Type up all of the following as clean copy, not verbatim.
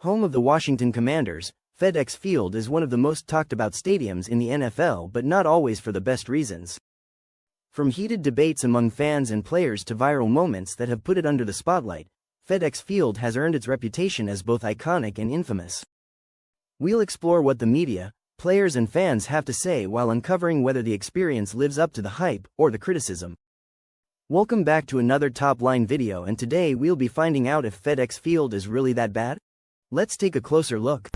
Home of the Washington Commanders, FedEx Field is one of the most talked about stadiums in the NFL, but not always for the best reasons. From heated debates among fans and players to viral moments that have put it under the spotlight, FedEx Field has earned its reputation as both iconic and infamous. We'll explore what the media, players and fans have to say while uncovering whether the experience lives up to the hype or the criticism. Welcome back to another top-line video, and today we'll be finding out if FedEx Field is really that bad. Let's take a closer look.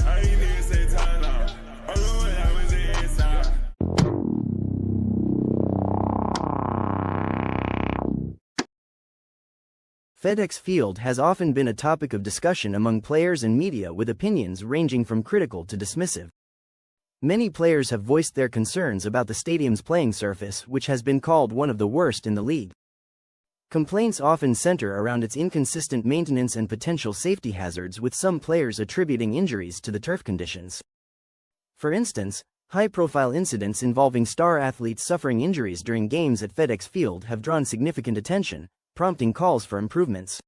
FedEx Field has often been a topic of discussion among players and media, with opinions ranging from critical to dismissive. Many players have voiced their concerns about the stadium's playing surface, which has been called one of the worst in the league. Complaints often center around its inconsistent maintenance and potential safety hazards, with some players attributing injuries to the turf conditions. For instance, high-profile incidents involving star athletes suffering injuries during games at FedEx Field have drawn significant attention, prompting calls for improvements.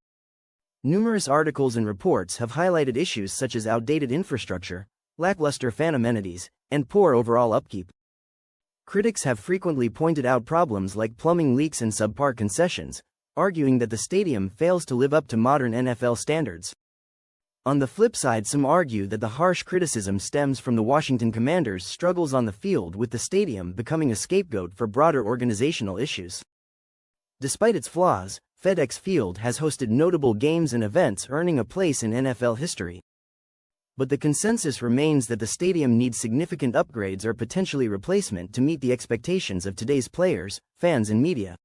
Numerous articles and reports have highlighted issues such as outdated infrastructure, lackluster fan amenities, and poor overall upkeep. Critics have frequently pointed out problems like plumbing leaks and subpar concessions, arguing that the stadium fails to live up to modern NFL standards. On the flip side, some argue that the harsh criticism stems from the Washington Commanders' struggles on the field, with the stadium becoming a scapegoat for broader organizational issues. Despite its flaws, FedEx Field has hosted notable games and events, earning a place in NFL history. But the consensus remains that the stadium needs significant upgrades or potentially replacement to meet the expectations of today's players, fans and media.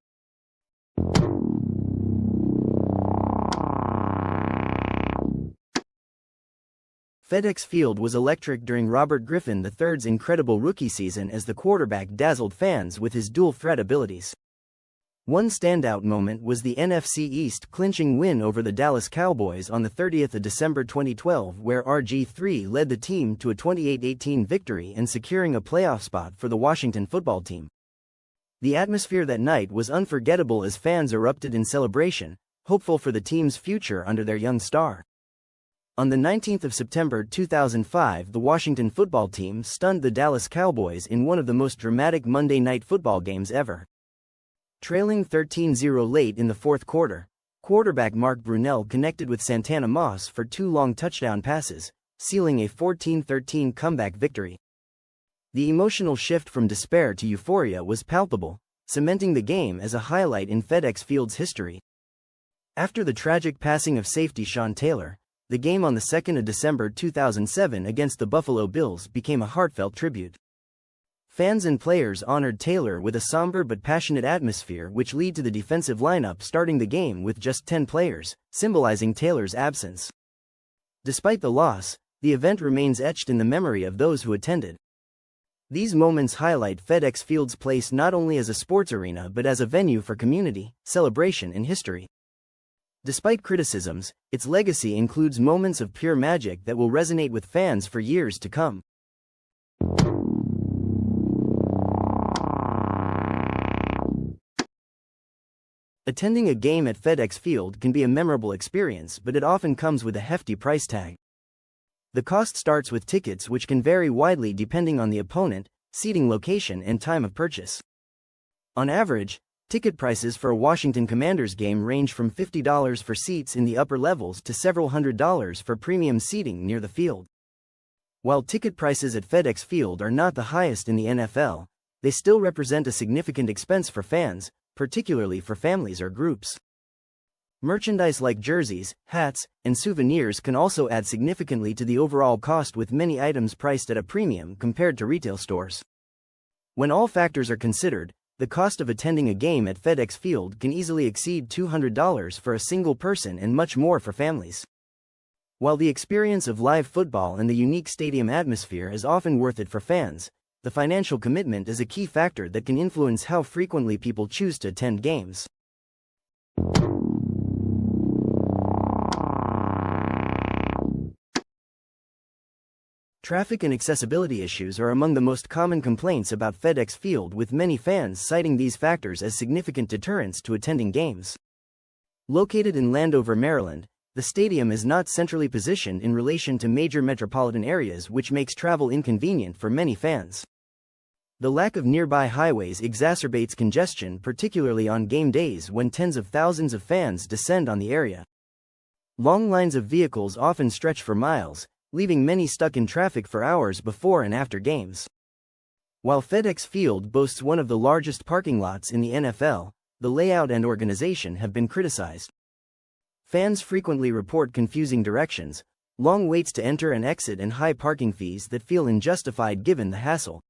FedEx Field was electric during Robert Griffin III's incredible rookie season, as the quarterback dazzled fans with his dual-threat abilities. One standout moment was the NFC East clinching win over the Dallas Cowboys on the 30th of December 2012, where RG3 led the team to a 28-18 victory and securing a playoff spot for the Washington football team. The atmosphere that night was unforgettable as fans erupted in celebration, hopeful for the team's future under their young star. On the 19th of September 2005, the Washington football team stunned the Dallas Cowboys in one of the most dramatic Monday Night Football games ever. Trailing 13-0 late in the fourth quarter, quarterback Mark Brunell connected with Santana Moss for two long touchdown passes, sealing a 14-13 comeback victory. The emotional shift from despair to euphoria was palpable, cementing the game as a highlight in FedEx Field's history. After the tragic passing of safety Sean Taylor, the game on the 2nd of December 2007 against the Buffalo Bills became a heartfelt tribute. Fans and players honored Taylor with a somber but passionate atmosphere, which led to the defensive lineup starting the game with just 10 players, symbolizing Taylor's absence. Despite the loss, the event remains etched in the memory of those who attended. These moments highlight FedEx Field's place not only as a sports arena but as a venue for community, celebration and history. Despite criticisms, its legacy includes moments of pure magic that will resonate with fans for years to come. Attending a game at FedEx Field can be a memorable experience, but it often comes with a hefty price tag. The cost starts with tickets, which can vary widely depending on the opponent, seating location and time of purchase. On average, ticket prices for a Washington Commanders game range from $50 for seats in the upper levels to several $100s for premium seating near the field. While ticket prices at FedEx Field are not the highest in the NFL, they still represent a significant expense for fans, particularly for families or groups. Merchandise like jerseys, hats, and souvenirs can also add significantly to the overall cost, with many items priced at a premium compared to retail stores. When all factors are considered, the cost of attending a game at FedEx Field can easily exceed $200 for a single person and much more for families. While the experience of live football and the unique stadium atmosphere is often worth it for fans, the financial commitment is a key factor that can influence how frequently people choose to attend games. Traffic and accessibility issues are among the most common complaints about FedEx Field, with many fans citing these factors as significant deterrents to attending games. Located in Landover, Maryland, the stadium is not centrally positioned in relation to major metropolitan areas, which makes travel inconvenient for many fans. The lack of nearby highways exacerbates congestion, particularly on game days when tens of thousands of fans descend on the area. Long lines of vehicles often stretch for miles, leaving many stuck in traffic for hours before and after games. While FedEx Field boasts one of the largest parking lots in the NFL, the layout and organization have been criticized. Fans frequently report confusing directions, long waits to enter and exit, and high parking fees that feel unjustified given the hassle.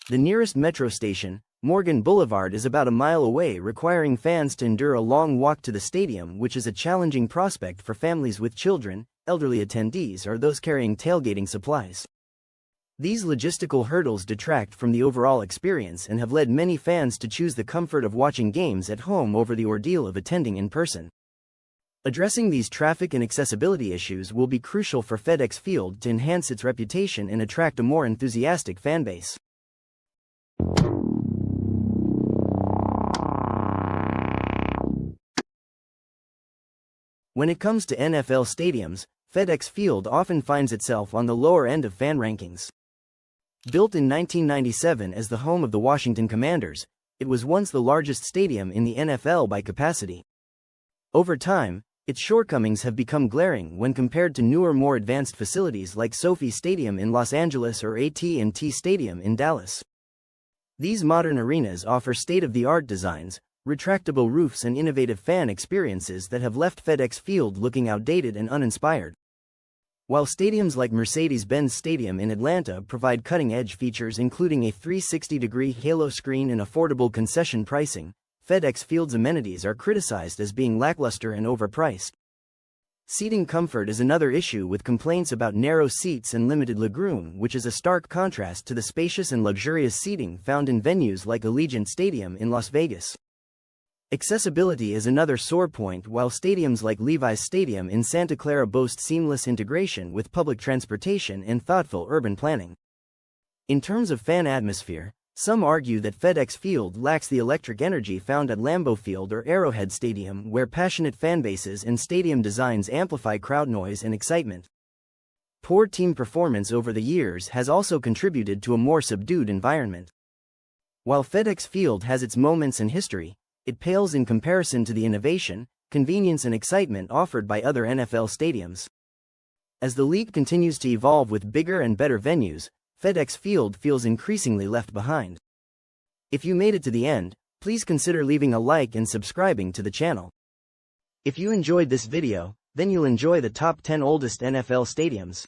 The nearest metro station, Morgan Boulevard, is about a mile away, requiring fans to endure a long walk to the stadium, which is a challenging prospect for families with children, elderly attendees, or those carrying tailgating supplies. These logistical hurdles detract from the overall experience and have led many fans to choose the comfort of watching games at home over the ordeal of attending in person. Addressing these traffic and accessibility issues will be crucial for FedEx Field to enhance its reputation and attract a more enthusiastic fanbase. When it comes to NFL stadiums, FedEx Field often finds itself on the lower end of fan rankings. Built in 1997 as the home of the Washington Commanders, it was once the largest stadium in the NFL by capacity. Over time, its shortcomings have become glaring when compared to newer, more advanced facilities like SoFi Stadium in Los Angeles or AT&T Stadium in Dallas. These modern arenas offer state-of-the-art designs, retractable roofs, and innovative fan experiences that have left FedEx Field looking outdated and uninspired. While stadiums like Mercedes-Benz Stadium in Atlanta provide cutting-edge features including a 360-degree halo screen and affordable concession pricing, FedEx Field's amenities are criticized as being lackluster and overpriced. Seating comfort is another issue, with complaints about narrow seats and limited legroom, which is a stark contrast to the spacious and luxurious seating found in venues like Allegiant Stadium in Las Vegas. Accessibility is another sore point. While stadiums like Levi's Stadium in Santa Clara boast seamless integration with public transportation and thoughtful urban planning. In terms of fan atmosphere, some argue that FedEx Field lacks the electric energy found at Lambeau Field or Arrowhead Stadium, where passionate fanbases and stadium designs amplify crowd noise and excitement. Poor team performance over the years has also contributed to a more subdued environment. While FedEx Field has its moments and history, it pales in comparison to the innovation, convenience, and excitement offered by other NFL stadiums. As the league continues to evolve with bigger and better venues, FedEx Field feels increasingly left behind. If you made it to the end, please consider leaving a like and subscribing to the channel. If you enjoyed this video, then you'll enjoy the top 10 oldest NFL stadiums.